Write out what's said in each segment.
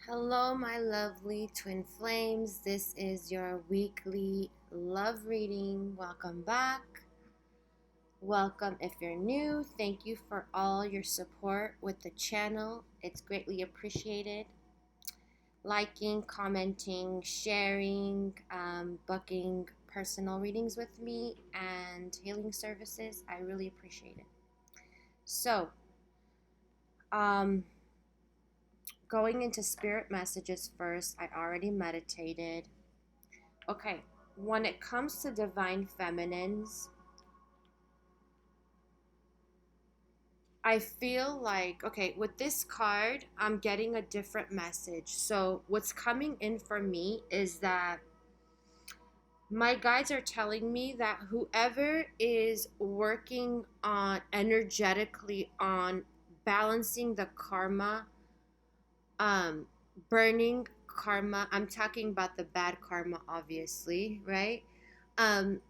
Hello, my lovely twin flames. This is your weekly love reading. Welcome back. Welcome if you're new. Thank you for all your support with the channel. It's greatly appreciated. Liking, commenting, sharing, booking personal readings with me, and healing services. I really appreciate it. So, um, going into spirit messages first, I already meditated. Okay, when it comes to divine feminines, I feel like, okay, with this card, I'm getting a different message. So, what's coming in for me is that my guides are telling me that whoever is working on energetically on balancing the karma, um, burning karma, I'm talking about the bad karma, obviously, right? Um,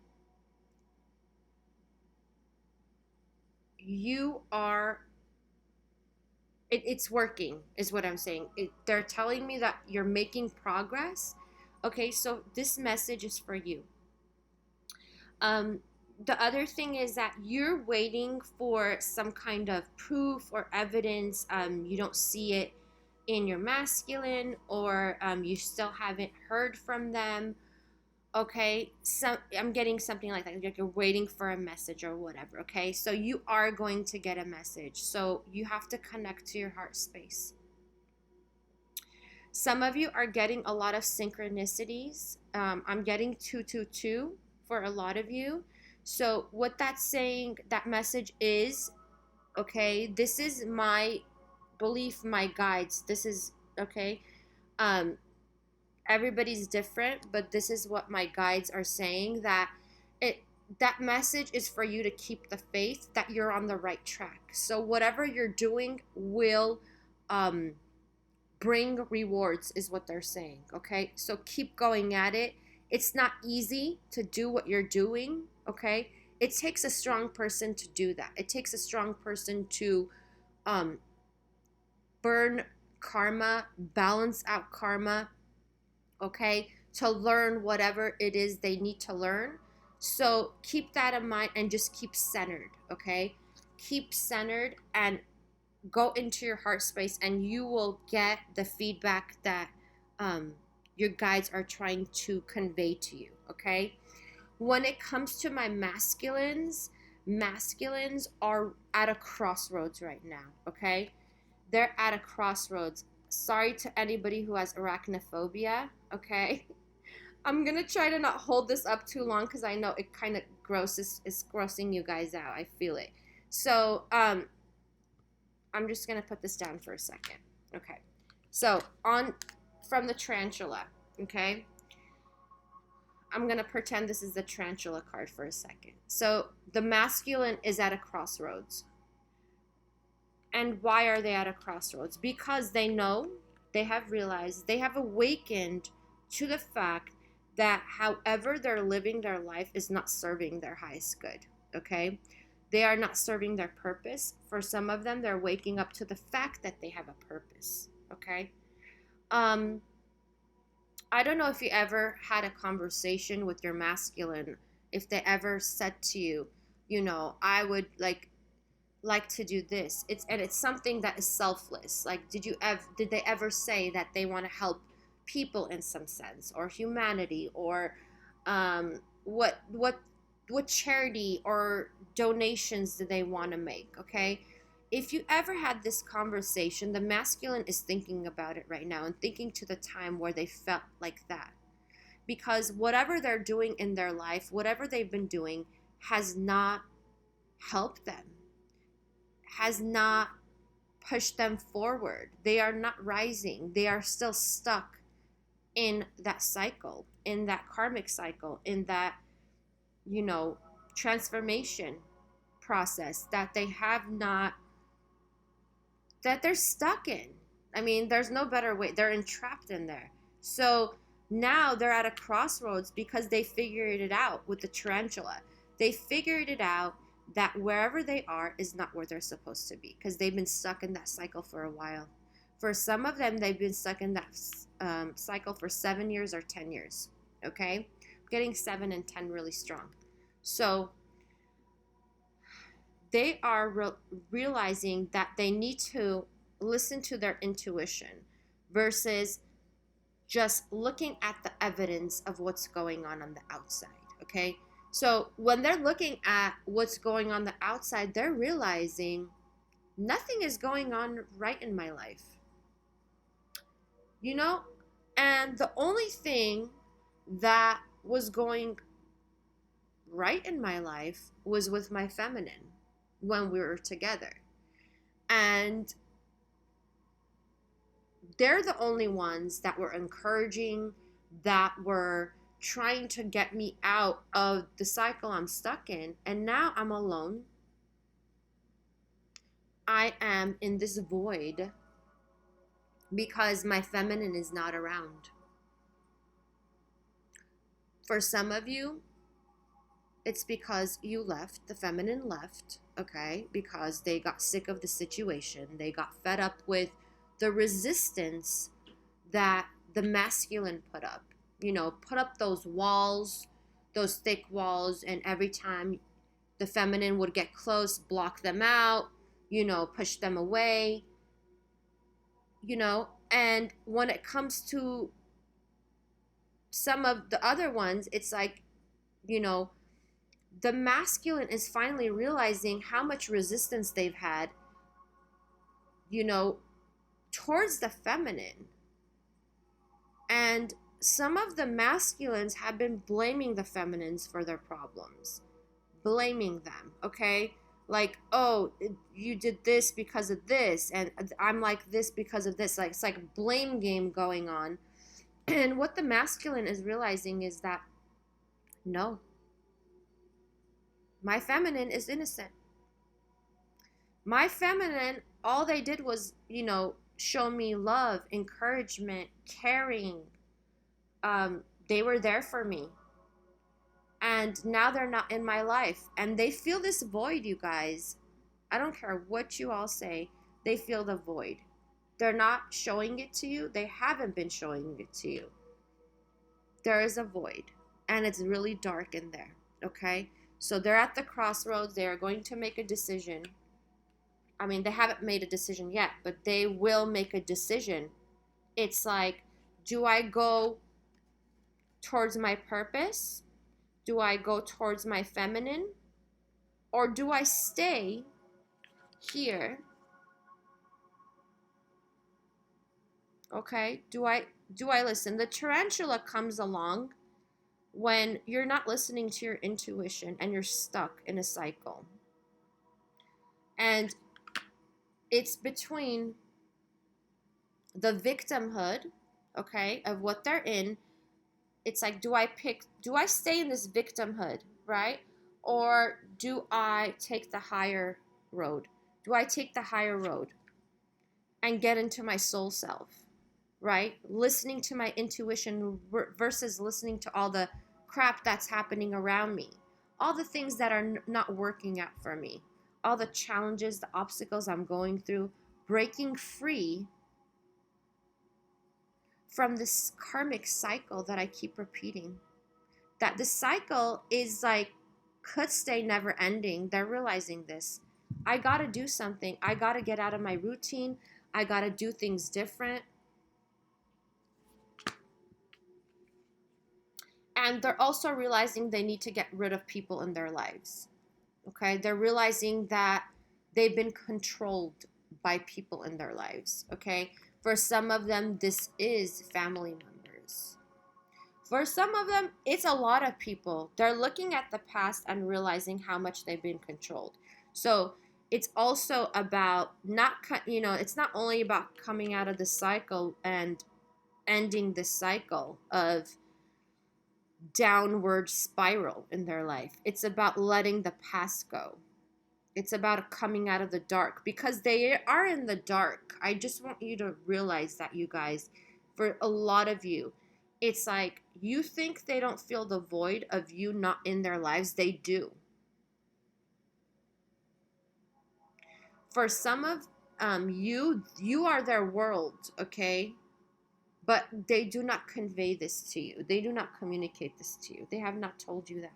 you are it's working is what I'm saying. They're telling me that you're making progress. Okay, so this message is for you. um the other thing is that you're waiting for some kind of proof or evidence. You don't see it in your masculine, or you still haven't heard from them. Okay, so I'm getting something like that, like you're waiting for a message or whatever. Okay, so you are going to get a message, so you have to connect to your heart space. Some of you are getting a lot of synchronicities. I'm getting 222 for a lot of you. So what that's saying, that message is, okay, this is my belief, my guides, this is, okay, um everybody's different, but this is what my guides are saying, that it that message is for you to keep the faith that you're on the right track. So whatever you're doing will um bring rewards, is what they're saying. Okay, so keep going at it. It's not easy to do what you're doing. Okay, it takes a strong person to do that. It takes a strong person to um burn karma, balance out karma, okay, to learn whatever it is they need to learn. So keep that in mind and just keep centered. Okay, keep centered and go into your heart space, and you will get the feedback that um, your guides are trying to convey to you. Okay, when it comes to my masculines are at a crossroads right now. Okay, they're at a crossroads. Sorry to anybody who has arachnophobia. Okay, I'm gonna try to not hold this up too long because I know it kind of it's grossing you guys out. I feel it. So I'm just gonna put this down for a second. Okay, so on from the tarantula. Okay, I'm gonna pretend this is the tarantula card for a second. So the masculine is at a crossroads. And why are they at a crossroads? Because they know, they have realized, they have awakened to the fact that however they're living their life is not serving their highest good. Okay, they are not serving their purpose. For some of them, they're waking up to the fact that they have a purpose. Okay, um I don't know if you ever had a conversation with your masculine, if they ever said to you, I would like to do this. It's something that is selfless. Like, did they ever say that they want to help people in some sense, or humanity, or what charity or donations do they want to make? Okay, if you ever had this conversation, the masculine is thinking about it right now and thinking to the time where they felt like that, because whatever they're doing in their life, whatever they've been doing, has not helped them, has not pushed them forward. They are not rising. They are still stuck in that cycle, in that karmic cycle, in that, transformation process that they have not, that they're stuck in. I mean, there's no better way. They're entrapped in there. So now they're at a crossroads because they figured it out with the tarantula. They figured it out that wherever they are is not where they're supposed to be, because they've been stuck in that cycle for a while. For some of them, they've been stuck in that cycle for 7 years or 10 years. Okay? Getting 7 and 10 really strong. So they are realizing that they need to listen to their intuition versus just looking at the evidence of what's going on the outside. Okay? So when they're looking at what's going on the outside, they're realizing nothing is going on right in my life. You know? And the only thing that was going right in my life was with my feminine when we were together. And they're the only ones that were encouraging, that were trying to get me out of the cycle I'm stuck in. And now I'm alone. I am in this void because my feminine is not around. For some of you, it's because you left, the feminine left, okay, because they got sick of the situation. They got fed up with the resistance that the masculine put up. You know, put up those walls, those thick walls, and every time the feminine would get close, block them out, you know, push them away, you know. And when it comes to some of the other ones, it's like, you know, the masculine is finally realizing how much resistance they've had, you know, towards the feminine. And some of the masculines have been blaming the feminines for their problems, blaming them, okay? Like, oh, you did this because of this, and I'm like this because of this. Like, it's like blame game going on. And what the masculine is realizing is that, no, my feminine is innocent. My feminine, all they did was, you know, show me love, encouragement, caring. They were there for me. And now they're not in my life. And they feel this void, you guys. I don't care what you all say. They feel the void. They're not showing it to you. They haven't been showing it to you. There is a void. And it's really dark in there. Okay? So they're at the crossroads. They are going to make a decision. I mean, they haven't made a decision yet, but they will make a decision. It's like, do I go towards my purpose? Do I go towards my feminine? Or do I stay here? Okay? Do I listen? The tarantula comes along when you're not listening to your intuition and you're stuck in a cycle. And it's between the victimhood, okay, of what they're in. It's like, do I stay in this victimhood, right? Or do I take the higher road? Do I take the higher road and get into my soul self, right? Listening to my intuition versus listening to all the crap that's happening around me. All the things that are not working out for me. All the challenges, the obstacles I'm going through. Breaking free from this karmic cycle that I keep repeating. That the cycle is like, could stay never ending. They're realizing this. I gotta do something. I gotta get out of my routine. I gotta do things different. And they're also realizing they need to get rid of people in their lives. Okay? They're realizing that they've been controlled by people in their lives. Okay? For some of them, this is family members. For some of them, it's a lot of people. They're looking at the past and realizing how much they've been controlled. So it's also about it's not only about coming out of the cycle and ending the cycle of downward spiral in their life. It's about letting the past go. It's about coming out of the dark because they are in the dark. I just want you to realize that, you guys. For a lot of you, it's like you think they don't feel the void of you not in their lives. They do. For some of You are their world, okay? But they do not convey this to you. They do not communicate this to you. They have not told you that.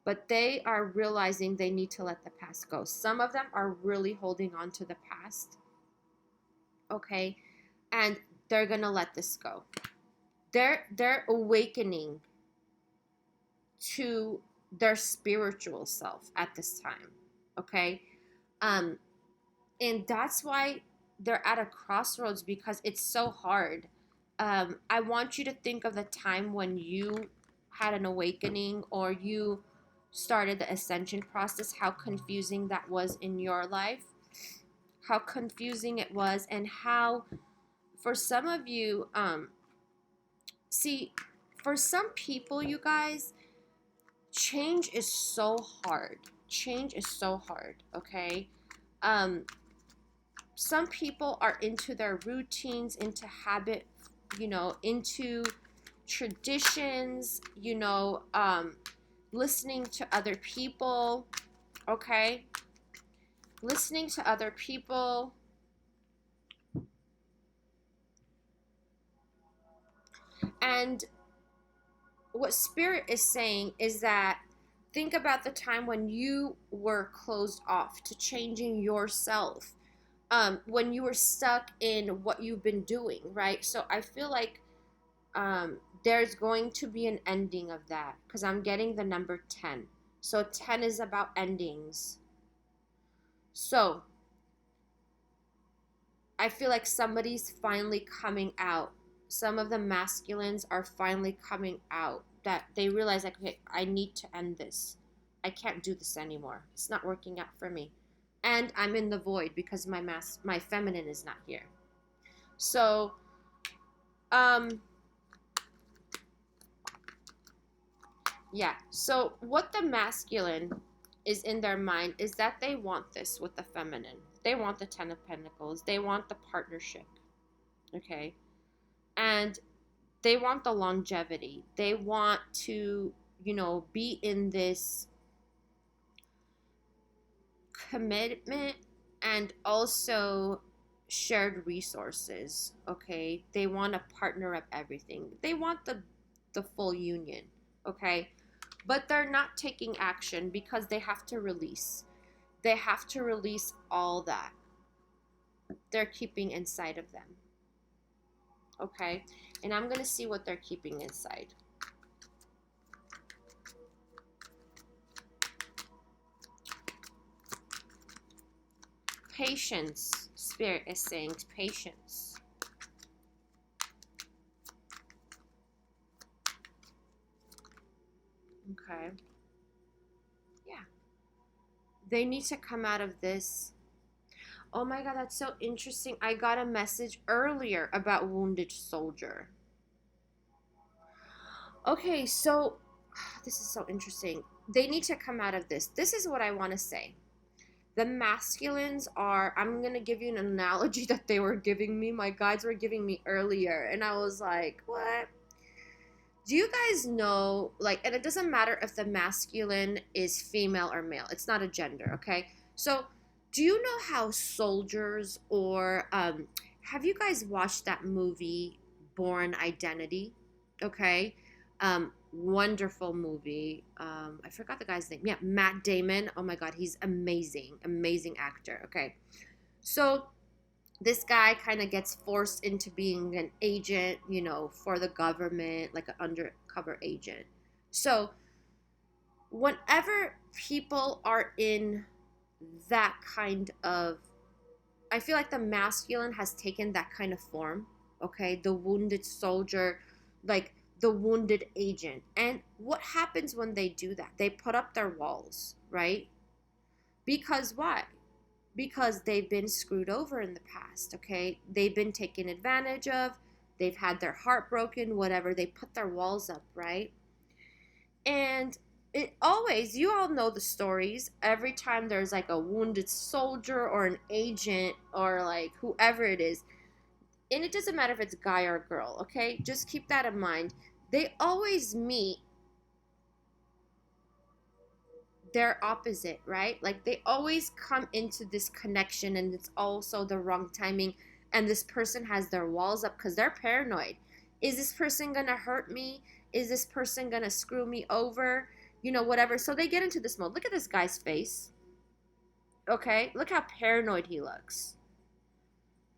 But they are realizing they need to let the past go. Some of them are really holding on to the past, okay? And they're going to let this go. They're awakening to their spiritual self at this time, okay? And that's why they're at a crossroads, because it's so hard. I want you to think of the time when you had an awakening or you started the ascension process, how confusing that was in your life, how confusing it was, and how for some of you, see, for some people, you guys, change is so hard. Change is so hard, okay? Some people are into their routines, into habit, into traditions, listening to other people, okay? Listening to other people. And what Spirit is saying is that think about the time when you were closed off to changing yourself, when you were stuck in what you've been doing, right? So I feel like there's going to be an ending of that, because I'm getting the number 10. So 10 is about endings. So I feel like somebody's finally coming out. Some of the masculines are finally coming out, that they realize, like, okay, I need to end this. I can't do this anymore. It's not working out for me. And I'm in the void because my feminine is not here. So yeah. So what the masculine is in their mind is that they want this with the feminine. They want the 10 of Pentacles. They want the partnership. Okay? And they want the longevity. They want to, be in this commitment and also shared resources, okay? They want to partner up everything. They want the full union, okay? But they're not taking action because they have to release. They have to release all that they're keeping inside of them, okay? And I'm going to see what they're keeping inside. Patience. Spirit is saying patience. Okay. Yeah. They need to come out of this. Oh my God, that's so interesting. I got a message earlier about wounded soldier. Okay, so this is so interesting. They need to come out of this. This is what I want to say. The masculines are, I'm going to give you an analogy that they were giving me. My guides were giving me earlier. And I was like, what? Do you guys know, like, and it doesn't matter if the masculine is female or male. It's not a gender, okay? So do you know how soldiers or, have you guys watched that movie, Born Identity? Okay. Wonderful movie. I forgot the guy's name. Yeah, Matt Damon. Oh my God, he's amazing. Amazing actor. Okay. So this guy kind of gets forced into being an agent, for the government, like an undercover agent. So whenever people are in that kind of, I feel like the masculine has taken that kind of form, okay? The wounded soldier, like the wounded agent. And what happens when they do that? They put up their walls, right? Because why? Because they've been screwed over in the past, okay? They've been taken advantage of. They've had their heart broken, whatever. They put their walls up, right? And it always, you all know the stories. Every time there's like a wounded soldier or an agent or like whoever it is, and it doesn't matter if it's guy or girl, okay? Just keep that in mind. They always meet they're opposite, right? Like they always come into this connection and it's also the wrong timing, and this person has their walls up because they're paranoid. Is this person gonna hurt me? Is this person gonna screw me over? You know, whatever. So they get into this mode. Look at this guy's face. Okay? Look how paranoid he looks.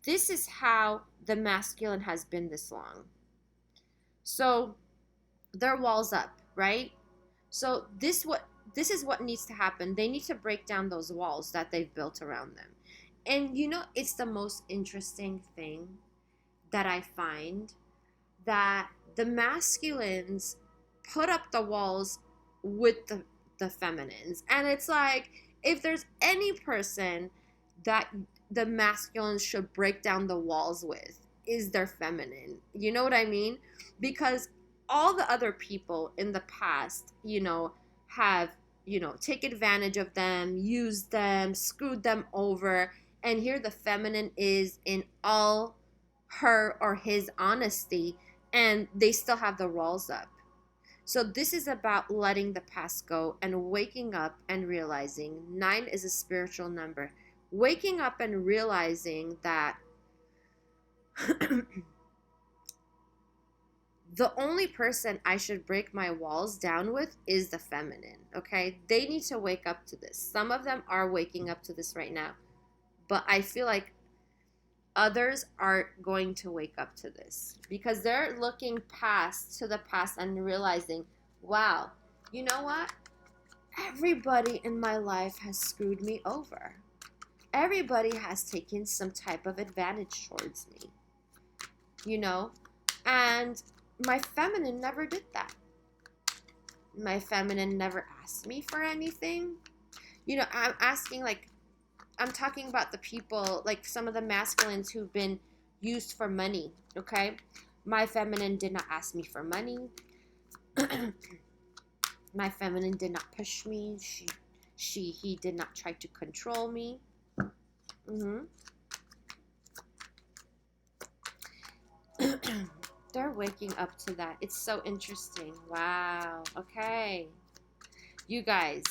This is how the masculine has been this long. So their walls up, right? So this is what needs to happen. They need to break down those walls that they've built around them. And you know, it's the most interesting thing that I find, that the masculines put up the walls with the feminines. And it's like, if there's any person that the masculines should break down the walls with, is their feminine. You know what I mean? Because all the other people in the past, you know, have, you know, take advantage of them, used them, screwed them over. And here the feminine is in all her or his honesty, and they still have the walls up. So this is about letting the past go and waking up and realizing 9 is a spiritual number. Waking up and realizing that the only person I should break my walls down with is the feminine, okay? They need to wake up to this. Some of them are waking up to this right now, but I feel like others aren't going to wake up to this because they're looking past to the past and realizing, wow, you know what? Everybody in my life has screwed me over. Everybody has taken some type of advantage towards me, you know? And my feminine never did that. My feminine never asked me for anything. You know, I'm talking about the people, like some of the masculines who've been used for money, okay? My feminine did not ask me for money. My feminine did not push me. He did not try to control me. They're waking up to that. It's so interesting. Wow. Okay. You guys,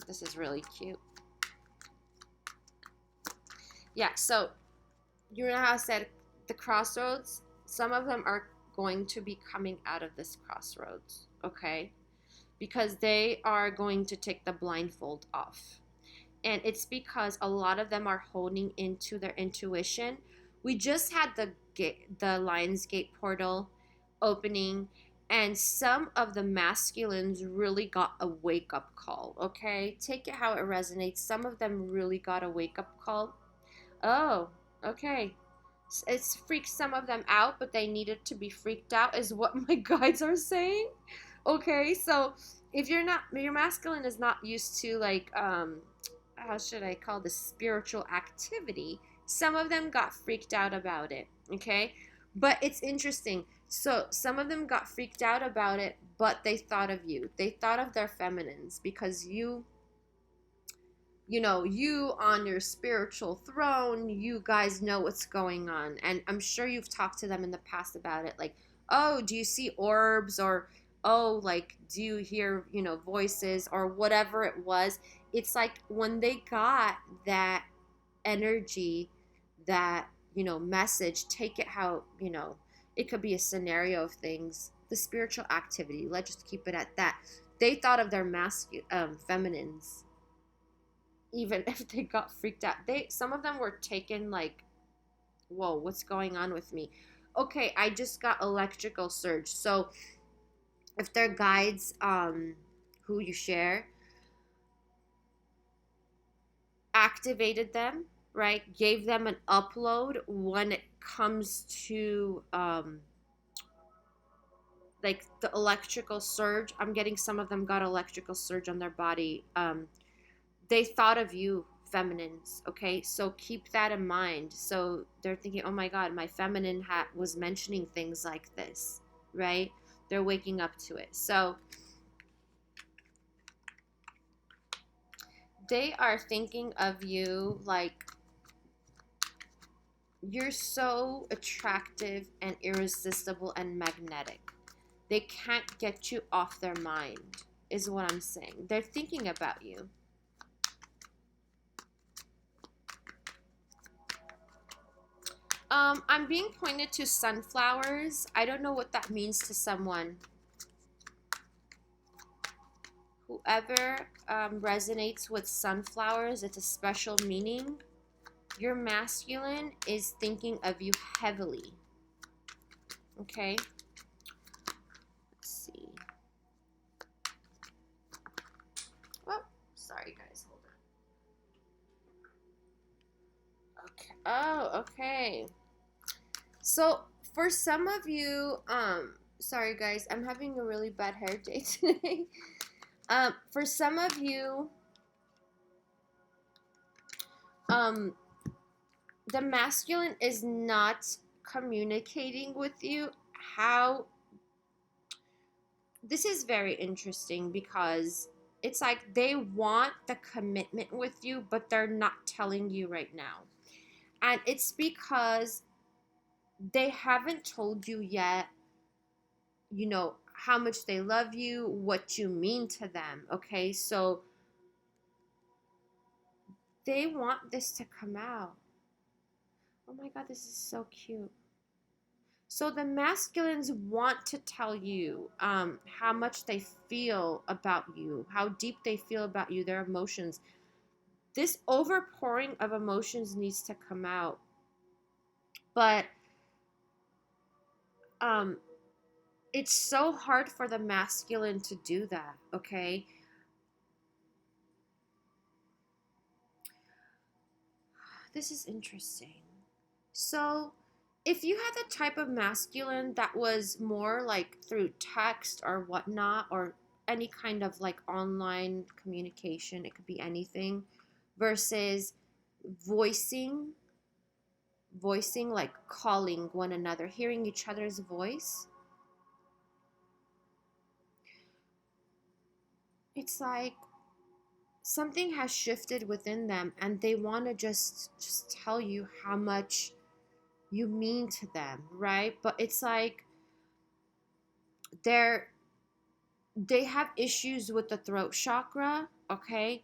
this is really cute. Yeah, so you know how I said the crossroads? Some of them are going to be coming out of this crossroads, okay? Because they are going to take the blindfold off. And it's because a lot of them are honing into their intuition. We just had the Lionsgate portal opening, and some of the masculines really got a wake-up call, okay? Take it how it resonates. Some of them really got a wake-up call. Oh, okay. It's freaked some of them out, but they needed to be freaked out, is what my guides are saying. Okay, so if you're not, your masculine is not used to, like, how should I call this, spiritual activity, some of them got freaked out about it, okay? But it's interesting. So some of them got freaked out about it, but they thought of you. They thought of their feminines because you know, you on your spiritual throne, you guys know what's going on. And I'm sure you've talked to them in the past about it. Like, oh, do you see orbs? Or, oh, like, do you hear, you know, voices or whatever it was? It's like when they got that energy, that, you know, message, take it how, you know, it could be a scenario of things, the spiritual activity, let's just keep it at that. They thought of their feminines, even if they got freaked out. Some of them were taken like, whoa, what's going on with me? Okay, I just got electrical surge. So if their guides, who you share, activated them, right, gave them an upload when it comes to like the electrical surge. I'm getting some of them got electrical surge on their body. They thought of you, feminines, okay? So keep that in mind. So they're thinking, oh my God, my feminine was mentioning things like this, right? They're waking up to it. So they are thinking of you like you're so attractive and irresistible and magnetic. They can't get you off their mind, is what I'm saying. They're thinking about you. I'm being pointed to sunflowers. I don't know what that means to someone. Whoever resonates with sunflowers, it's a special meaning. Your masculine is thinking of you heavily. Okay? Let's see. Oh, sorry guys, hold on. Okay. Oh, okay. So for some of you, sorry guys, I'm having a really bad hair day today. For some of you, the masculine is not communicating with you how. This is very interesting because it's like they want the commitment with you, but they're not telling you right now. And it's because they haven't told you yet, you know, how much they love you, what you mean to them, okay? So they want this to come out. Oh my God, this is so cute. So the masculines want to tell you how much they feel about you, how deep they feel about you, their emotions. This overpouring of emotions needs to come out. But it's so hard for the masculine to do that, okay? This is interesting. So if you had the type of masculine that was more like through text or whatnot, or any kind of like online communication, it could be anything, versus voicing like calling one another, hearing each other's voice, it's like something has shifted within them and they want to just tell you how much you mean to them, right? But it's like they have issues with the throat chakra, okay?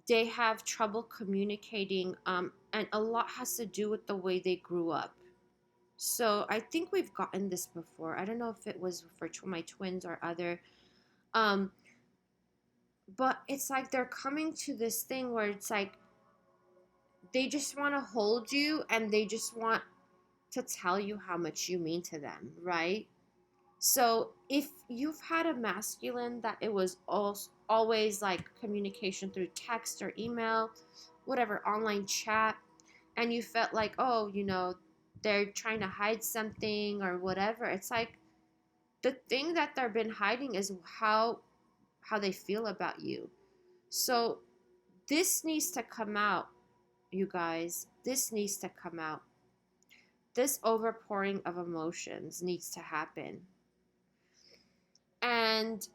They have trouble communicating, and a lot has to do with the way they grew up. So I think we've gotten this before. I don't know if it was for my twins or other, um, but it's like they're coming to this thing where it's like they just want to hold you and they just want to tell you how much you mean to them, right? So if you've had a masculine that it was always like communication through text or email, whatever, online chat, and you felt like, oh, you know, they're trying to hide something or whatever, it's like the thing that they've been hiding is how they feel about you. So this needs to come out, you guys. This needs to come out. This overpouring of emotions needs to happen. And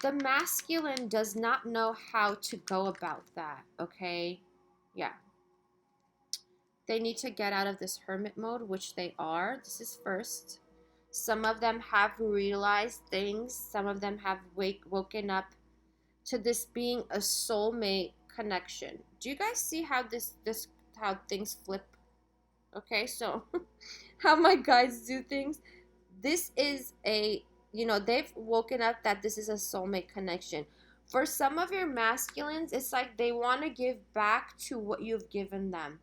the masculine does not know how to go about that, okay? Yeah. They need to get out of this hermit mode, which they are. This is first. Some of them have realized things. Some of them have woken up to this being a soulmate connection. Do you guys see how how things flip? Okay, so how my guides do things. This is a, you know, they've woken up that this is a soulmate connection. For some of your masculines, it's like they want to give back to what you've given them.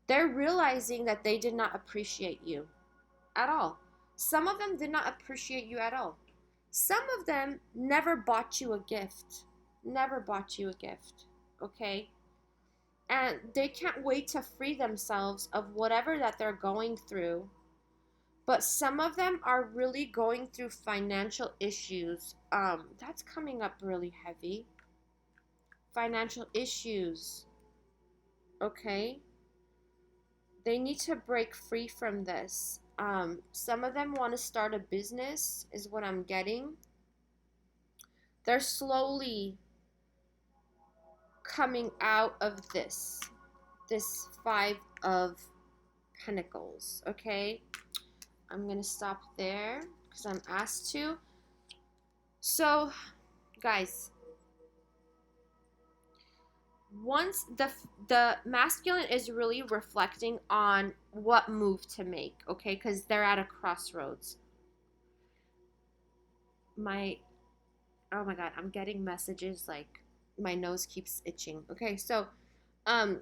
They're realizing that they did not appreciate you at all. Some of them did not appreciate you at all. Some of them never bought you a gift. Never bought you a gift. Okay? And they can't wait to free themselves of whatever that they're going through. But some of them are really going through financial issues. That's coming up really heavy. Financial issues. Okay? They need to break free from this. Some of them want to start a business, is what I'm getting. They're slowly coming out of this Five of Pentacles, okay? I'm going to stop there because I'm asked to. So, guys, once the masculine is really reflecting on what move to make, okay? Because they're at a crossroads. Oh my God, I'm getting messages like my nose keeps itching. Okay, so um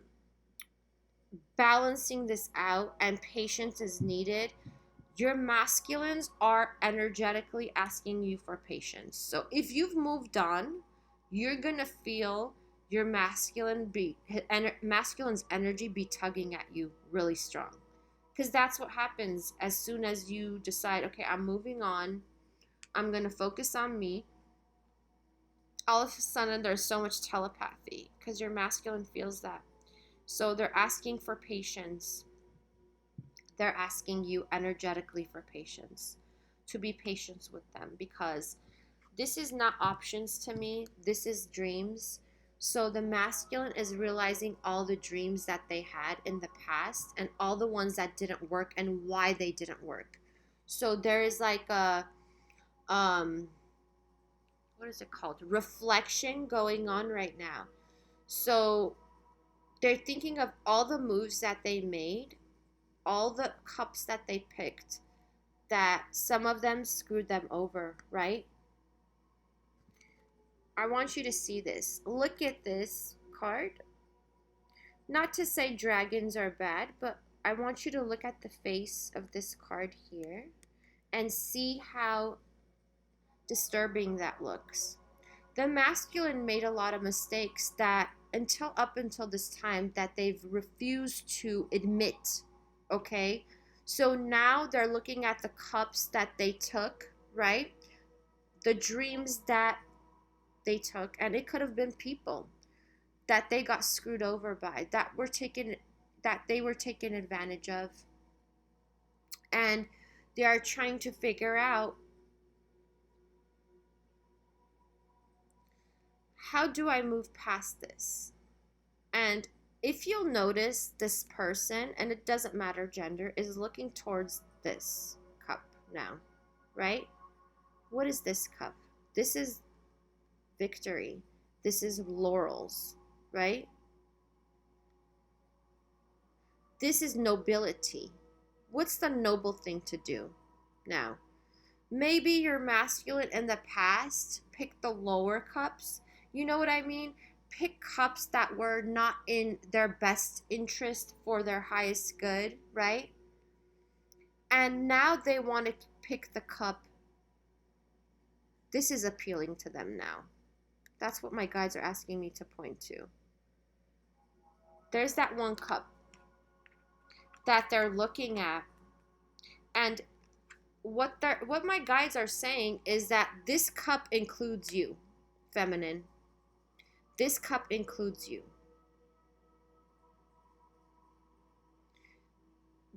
balancing this out and patience is needed. Your masculines are energetically asking you for patience. So if you've moved on, you're gonna feel your masculine's energy be tugging at you really strong, because that's what happens as soon as you decide, okay, I'm moving on, I'm gonna focus on me. All of a sudden there's so much telepathy because your masculine feels that. So they're asking for patience. They're asking you energetically for patience, to be patient with them, because this is not options to me. This is dreams. So the masculine is realizing all the dreams that they had in the past and all the ones that didn't work and why they didn't work. So there is like a what is it called? Reflection going on right now. So they're thinking of all the moves that they made, all the cups that they picked, that some of them screwed them over, right? I want you to see this. Look at this card. Not to say dragons are bad, but I want you to look at the face of this card here and see how disturbing that looks. The masculine made a lot of mistakes that up until this time that they've refused to admit, okay? So now they're looking at the cups that they took, right? The dreams that they took, and it could have been people that they got screwed over by, that they were taken advantage of. And they are trying to figure out, how do I move past this? And if you'll notice, this person, and it doesn't matter gender, is looking towards this cup now, right? What is this cup? This is victory. This is laurels, right? This is nobility. What's the noble thing to do now? Maybe your masculine in the past picked the lower cups. You know what I mean? Pick cups that were not in their best interest for their highest good, right? And now they want to pick the cup. This is appealing to them now. That's what my guides are asking me to point to. There's that one cup that they're looking at, and what my guides are saying is that this cup includes you, feminine. This cup includes you.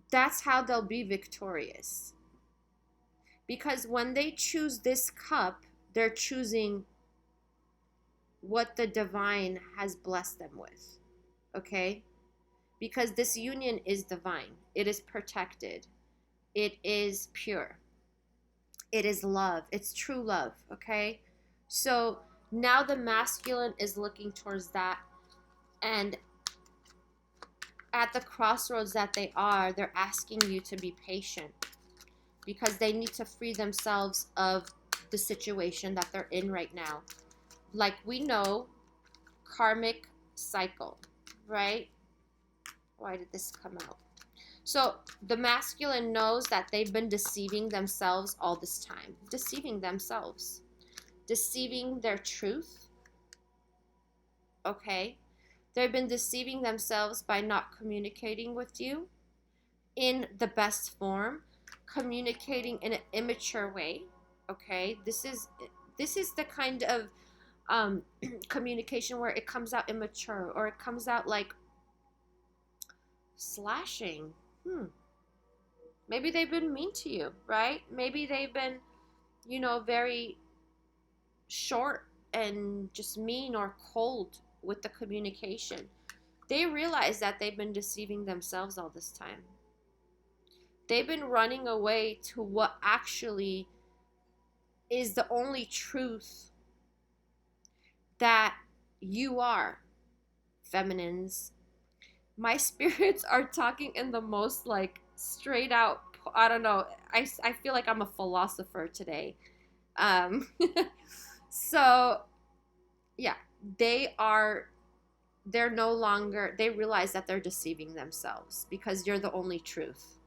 That's how they'll be victorious. Because when they choose this cup, they're choosing what the divine has blessed them with. Okay? Because this union is divine. It is protected. It is pure. It is love. It's true love. Okay? So now the masculine is looking towards that, and at the crossroads that they are, they're asking you to be patient because they need to free themselves of the situation that they're in right now. Like we know, karmic cycle, right? Why did this come out? So the masculine knows that they've been deceiving themselves all this time, deceiving themselves, deceiving their truth, okay? They've been deceiving themselves by not communicating with you in the best form, communicating in an immature way, okay? This is the kind of communication where it comes out immature, or it comes out like slashing. Maybe they've been mean to you, right? Maybe they've been, very short and just mean or cold with the communication. They realize that they've been deceiving themselves all this time. They've been running away to what actually is the only truth that you are, feminines. My spirits are talking in the most like straight out, I don't know, I feel like I'm a philosopher today. Um so yeah, they are, they're no longer, they realize that they're deceiving themselves because you're the only truth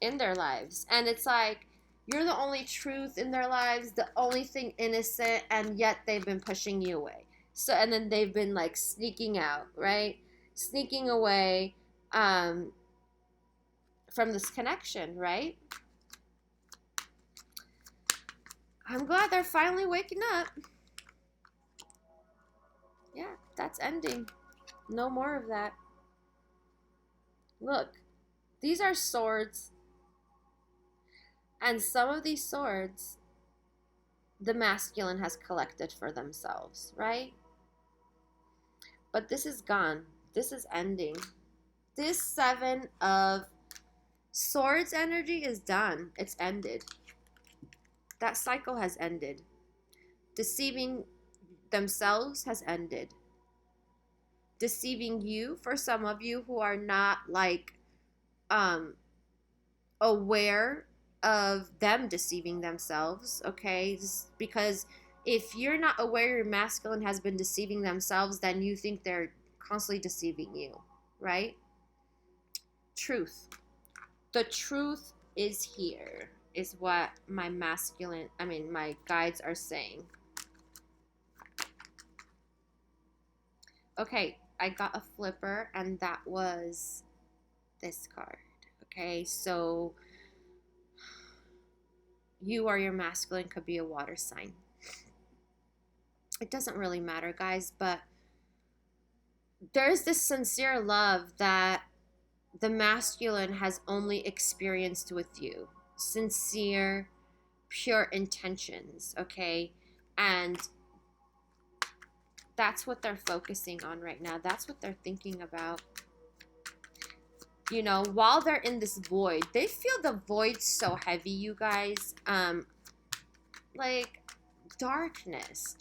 in their lives. And it's like, you're the only truth in their lives, the only thing innocent, and yet they've been pushing you away. So, and then they've been like sneaking out, right? Sneaking away from this connection, right? I'm glad they're finally waking up. Yeah, that's ending. No more of that. Look, these are swords, and some of these swords the masculine has collected for themselves, right? But this is gone. This is ending. This Seven of Swords energy is done. It's ended. That cycle has ended. Deceiving themselves has ended. Deceiving you, for some of you who are not like aware of them deceiving themselves, okay? Because if you're not aware your masculine has been deceiving themselves, then you think they're constantly deceiving you, right? Truth. The truth is here, is what my masculine, my guides are saying. Okay, I got a flipper, and that was this card. Okay, so you or your masculine could be a water sign. It doesn't really matter, guys, but there's this sincere love that the masculine has only experienced with you. Sincere, pure intentions, okay? And that's what they're focusing on right now. That's what they're thinking about. You know, while they're in this void, they feel the void so heavy, you guys. Like darkness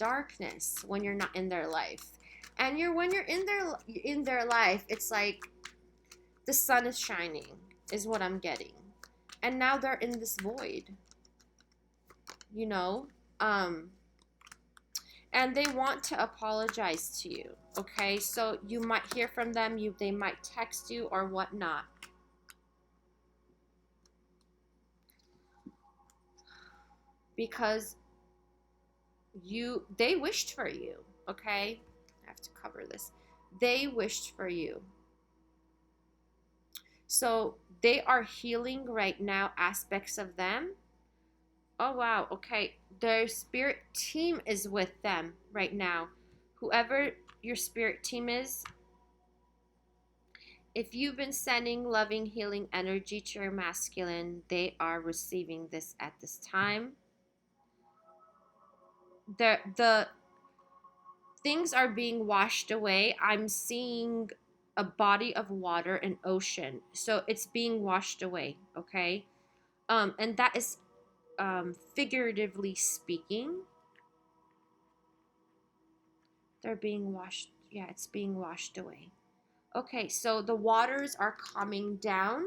when you're not in their life. And when you're in their life, it's like the sun is shining, is what I'm getting. And now they're in this void. You know? And they want to apologize to you, okay? So you might hear from them, they might text you or whatnot. Because they wished for you, okay? I have to cover this. They wished for you. So they are healing right now aspects of them. Oh, wow, okay. Their spirit team is with them right now. Whoever your spirit team is, if you've been sending loving, healing energy to your masculine, they are receiving this at this time. The things are being washed away. I'm seeing a body of water, an ocean. So it's being washed away, okay? And that is figuratively speaking. They're being washed. Yeah, it's being washed away. Okay, so the waters are calming down.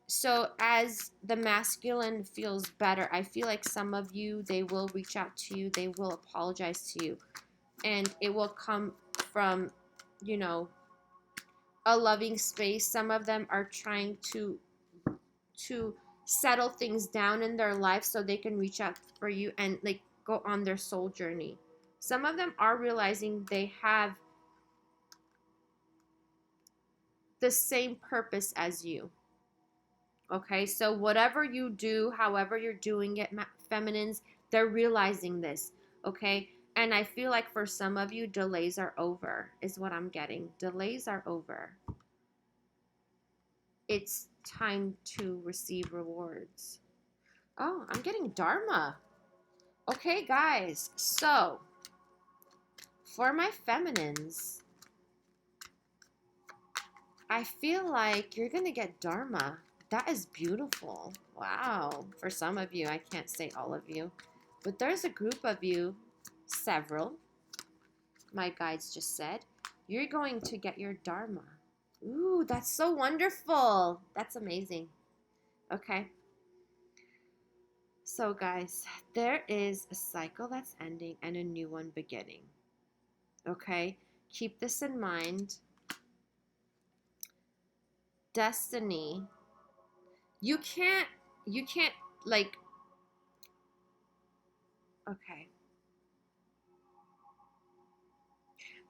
So as the masculine feels better, I feel like some of you, they will reach out to you, they will apologize to you, and it will come from, you know, a loving space. Some of them are trying to settle things down in their life so they can reach out for you and like go on their soul journey. Some of them are realizing they have the same purpose as you. Okay, so whatever you do, however you're doing it, feminines, they're realizing this, okay? And I feel like for some of you, delays are over, is what I'm getting. Delays are over. It's time to receive rewards. Oh, I'm getting Dharma. Okay, guys, so for my feminines, I feel like you're going to get Dharma. That is beautiful. Wow. For some of you, I can't say all of you, but there's a group of you, several, my guides just said, you're going to get your Dharma. Ooh, that's so wonderful. That's amazing. Okay. So, guys, there is a cycle that's ending and a new one beginning. Okay? Keep this in mind. Destiny. You can't, like, okay.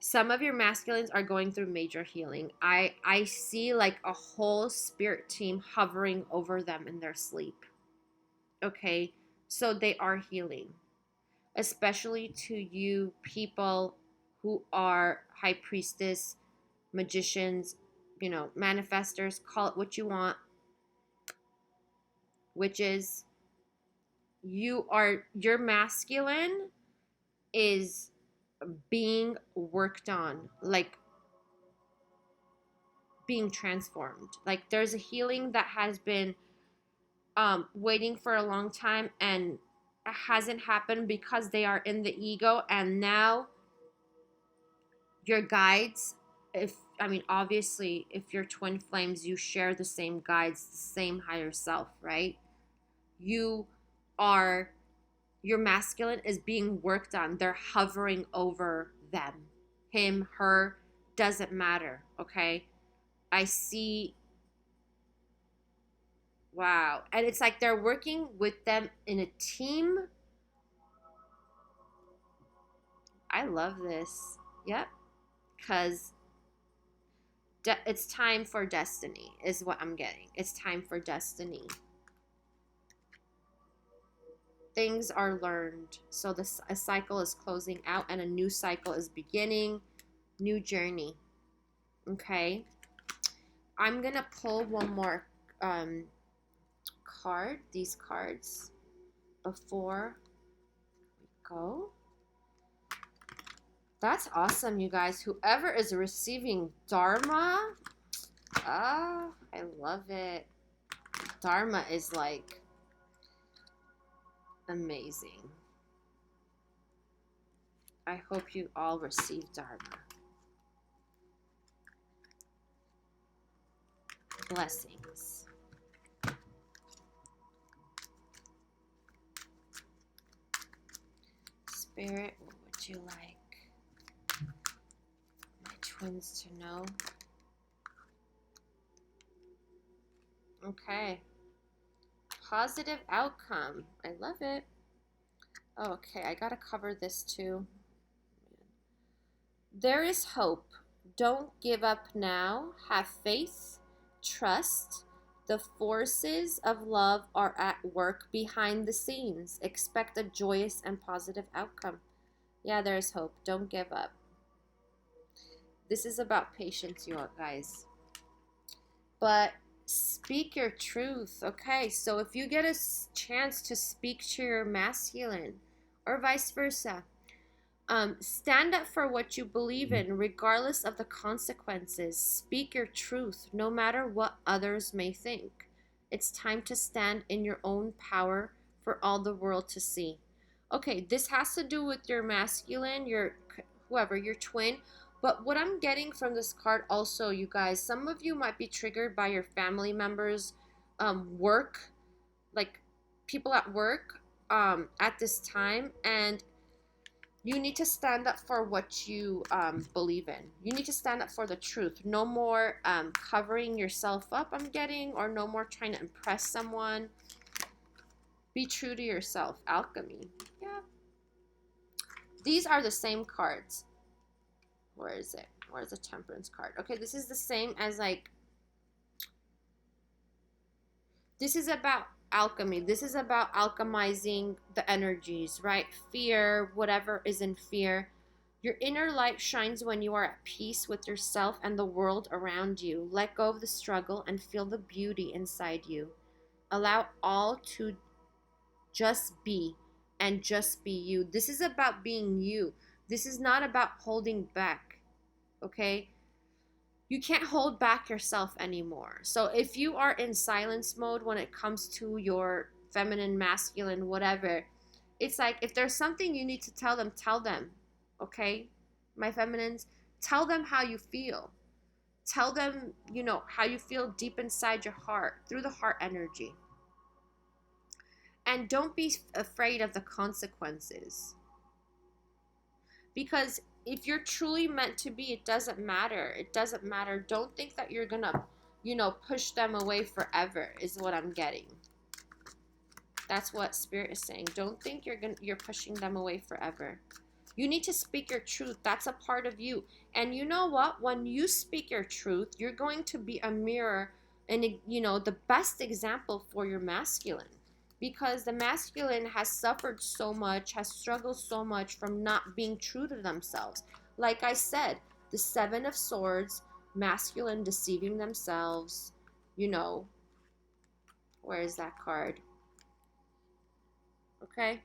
Some of your masculines are going through major healing. I see like a whole spirit team hovering over them in their sleep. Okay? So they are healing. Especially to you people who are high priestess, magicians, manifestors, call it what you want, witches. Your masculine is being worked on, like being transformed. Like there's a healing that has been waiting for a long time and hasn't happened because they are in the ego, and now your guides, obviously if you're twin flames, you share the same guides, the same higher self, right? Your masculine is being worked on. They're hovering over them. Him, her, doesn't matter, okay? I see, wow. And it's like they're working with them in a team. I love this. Yep. Because it's time for destiny is what I'm getting. It's time for destiny. Things are learned. So a cycle is closing out and a new cycle is beginning. New journey. Okay. I'm going to pull one more card, these cards, before we go. That's awesome, you guys. Whoever is receiving Dharma, I love it. Dharma is like amazing. I hope you all receive Dharma. Blessings. Spirit, what would you like my twins to know? Okay. Positive outcome. I love it. Okay, I gotta cover this too. There is hope. Don't give up now. Have faith. Trust. The forces of love are at work behind the scenes. Expect a joyous and positive outcome. Yeah, there is hope. Don't give up. This is about patience, you guys. But speak your truth. Okay, so if you get a chance to speak to your masculine or vice versa, stand up for what you believe in, regardless of the consequences. Speak your truth, no matter what others may think. It's time to stand in your own power for all the world to see. Okay, this has to do with your masculine, your twin. But what I'm getting from this card also, you guys, some of you might be triggered by your family members, work, like people at work, at this time, and you need to stand up for what you believe in. You need to stand up for the truth. No more covering yourself up, I'm getting, or no more trying to impress someone. Be true to yourself. Alchemy. Yeah. These are the same cards. Where is it? Where's the Temperance card? Okay, this is the same as like... This is about alchemy. This is about alchemizing the energies, right? Fear, whatever is in fear. Your inner light shines when you are at peace with yourself and the world around you. Let go of the struggle and feel the beauty inside you. Allow all to just be, and just be you. This is about being you. This is not about holding back, okay? You can't hold back yourself anymore. So if you are in silence mode when it comes to your feminine, masculine, whatever, it's like if there's something you need to tell them, tell them. Okay? My feminines, tell them how you feel. Tell them, you know, how you feel deep inside your heart through the heart energy. And don't be afraid of the consequences. Because if you're truly meant to be, it doesn't matter. It doesn't matter. Don't think that you're gonna, you know, push them away forever, is what I'm getting. That's what Spirit is saying. Don't think you're pushing them away forever. You need to speak your truth. That's a part of you. And you know what? When you speak your truth, you're going to be a mirror and, you know, the best example for your masculine. Because the masculine has suffered so much, has struggled so much from not being true to themselves. Like I said, the Seven of Swords, masculine deceiving themselves, you know. Where is that card? Okay?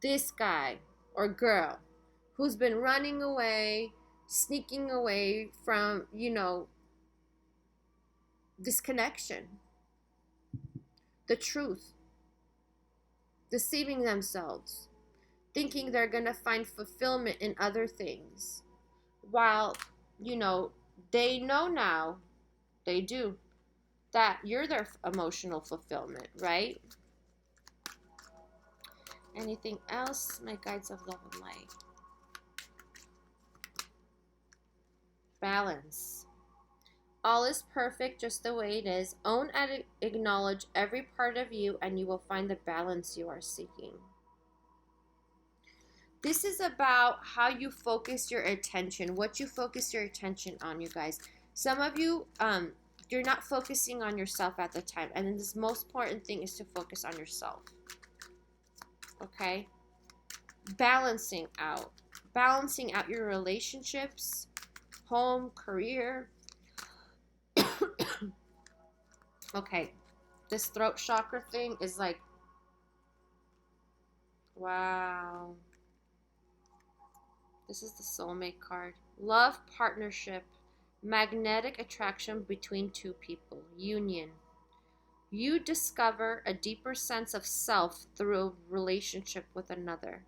This guy or girl who's been running away, sneaking away from, you know, this connection, the truth, deceiving themselves, thinking they're going to find fulfillment in other things, while, you know, they know now, they do, that you're their emotional fulfillment, right? Anything else? My guides of love and light. Balance. All is perfect just the way it is. Own and acknowledge every part of you, and you will find the balance you are seeking. This is about how you focus your attention, what you focus your attention on, you guys. Some of you, you're not focusing on yourself at the time. And then this most important thing is to focus on yourself. Okay? Balancing out your relationships, home, career. Okay, this throat chakra thing is like, wow. This is the soulmate card. Love, partnership, magnetic attraction between two people, union. You discover a deeper sense of self through a relationship with another.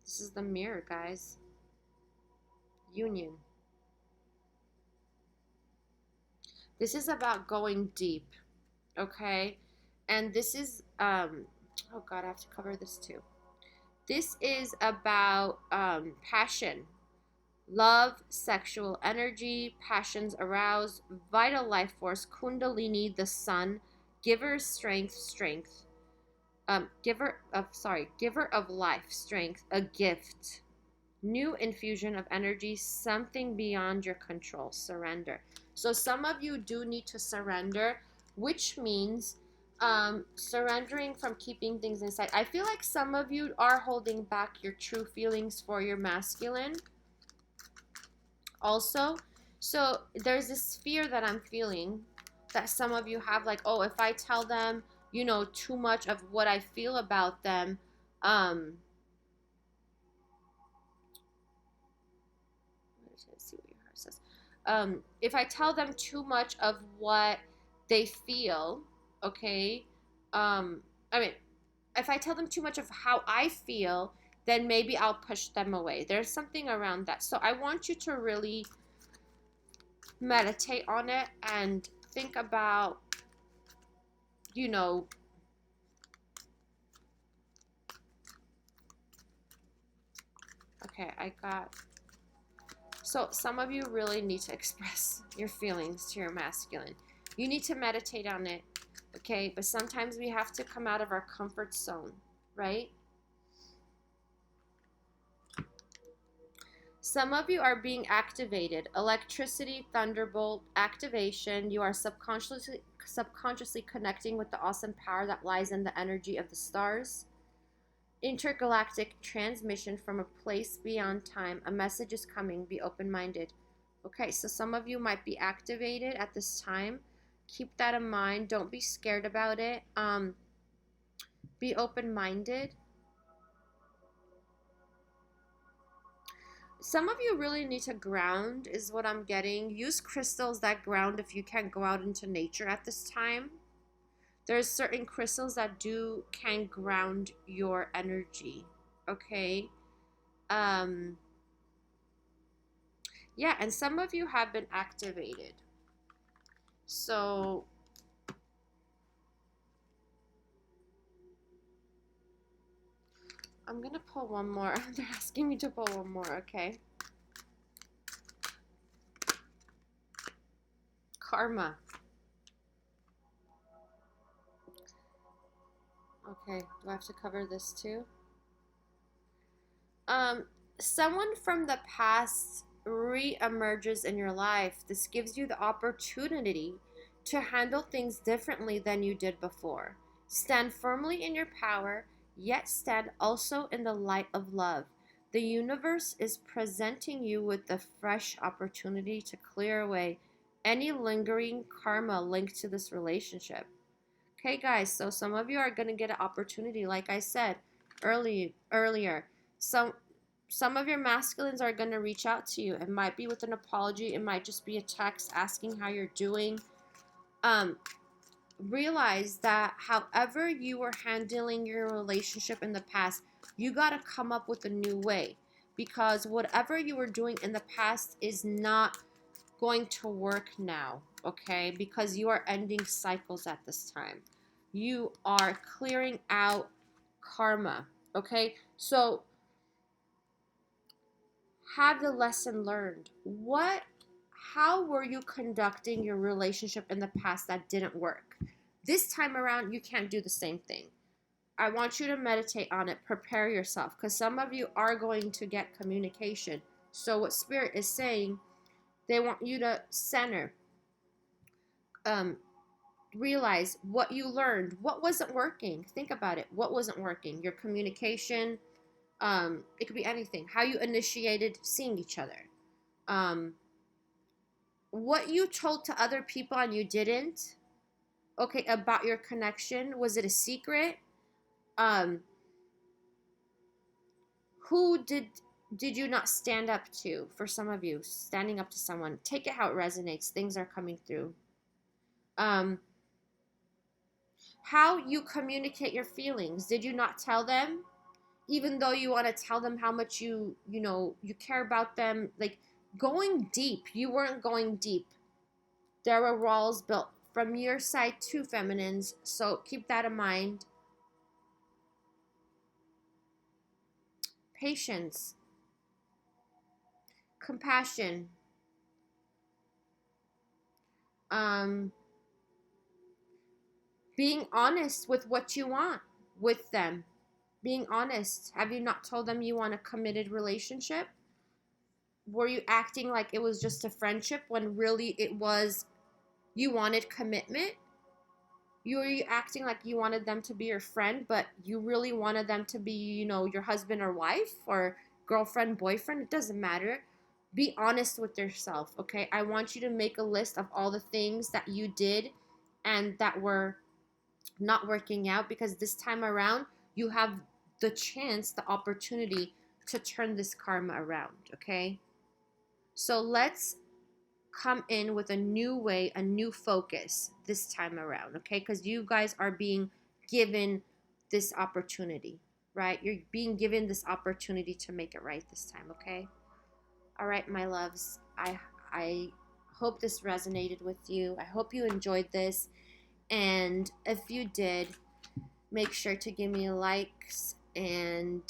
This is the mirror, guys. Union. This is about going deep, okay? And this is, oh God, I have to cover this too. This is about passion, love, sexual energy, passions aroused, vital life force, kundalini, the sun, giver, strength, giver of life, strength, a gift, new infusion of energy, something beyond your control, surrender. So some of you do need to surrender, which means surrendering from keeping things inside. I feel like some of you are holding back your true feelings for your masculine also. So there's this fear that I'm feeling that some of you have, like, oh, if I tell them, you know, too much of what I feel about them, see what your heart says. If I tell them too much of what they feel, okay, I mean, if I tell them too much of how I feel, then maybe I'll push them away. There's something around that. So I want you to really meditate on it and think about, you know, okay, I got, so some of you really need to express your feelings to your masculine. You need to meditate on it, okay? But sometimes we have to come out of our comfort zone, right? Some of you are being activated. Electricity, thunderbolt, activation. You are subconsciously connecting with the awesome power that lies in the energy of the stars. Intergalactic transmission from a place beyond time. A message is coming. Be open-minded. Okay, so some of you might be activated at this time. Keep that in mind. Don't be scared about it. Be open-minded. Some of you really need to ground, is what I'm getting. Use crystals that ground if you can't go out into nature at this time. There's certain crystals that can ground your energy, okay? Um, yeah, and some of you have been activated. So I'm gonna pull one more. They're asking me to pull one more, okay? Karma. Okay, do I have to cover this too? Someone from the past re-emerges in your life. This gives you the opportunity to handle things differently than you did before. Stand firmly in your power, yet stand also in the light of love. The universe is presenting you with a fresh opportunity to clear away any lingering karma linked to this relationship. Okay, guys, so some of you are going to get an opportunity, like I said earlier. Some some of your masculines are going to reach out to you. It might be with an apology. It might just be a text asking how you're doing. Realize that however you were handling your relationship in the past, you got to come up with a new way, because whatever you were doing in the past is not going to work now, okay? Because you are ending cycles at this time. You are clearing out karma, okay? So have the lesson learned. How were you conducting your relationship in the past that didn't work? This time around, you can't do the same thing. I want you to meditate on it, prepare yourself, because some of you are going to get communication. So what Spirit is saying, they want you to center, realize what you learned, what wasn't working. Think about it. What wasn't working? Your communication, it could be anything. How you initiated seeing each other. What you told to other people and you didn't, okay, about your connection. Was it a secret? Who did you not stand up to? For some of you, standing up to someone. Take it how it resonates. Things are coming through. How you communicate your feelings. Did you not tell them? Even though you want to tell them how much you care about them. Like, going deep. You weren't going deep. There were walls built from your side to feminines. So keep that in mind. Patience. Compassion. Being honest with what you want with them. Being honest. Have you not told them you want a committed relationship? Were you acting like it was just a friendship when really it was, you wanted commitment? Were you acting like you wanted them to be your friend, but you really wanted them to be, your husband or wife or girlfriend, boyfriend? It doesn't matter. Be honest with yourself, okay? I want you to make a list of all the things that you did and that were not working out, because this time around you have the chance, the opportunity to turn this karma around, okay? So let's come in with a new way, a new focus this time around, okay? Because you guys are being given this opportunity, right? You're being given this opportunity to make it right this time, okay? All right, my loves. I hope this resonated with you. I hope you enjoyed this. And if you did, make sure to give me likes and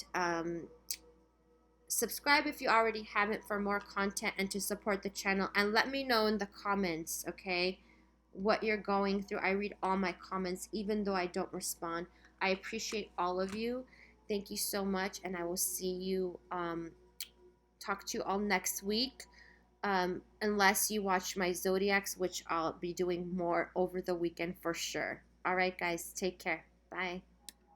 subscribe if you already haven't for more content and to support the channel. And let me know in the comments, okay, what you're going through. I read all my comments, even though I don't respond. I appreciate all of you. Thank you so much. And I will see you, talk to you all next week. Unless you watch my Zodiacs, which I'll be doing more over the weekend for sure. All right, guys, take care. Bye.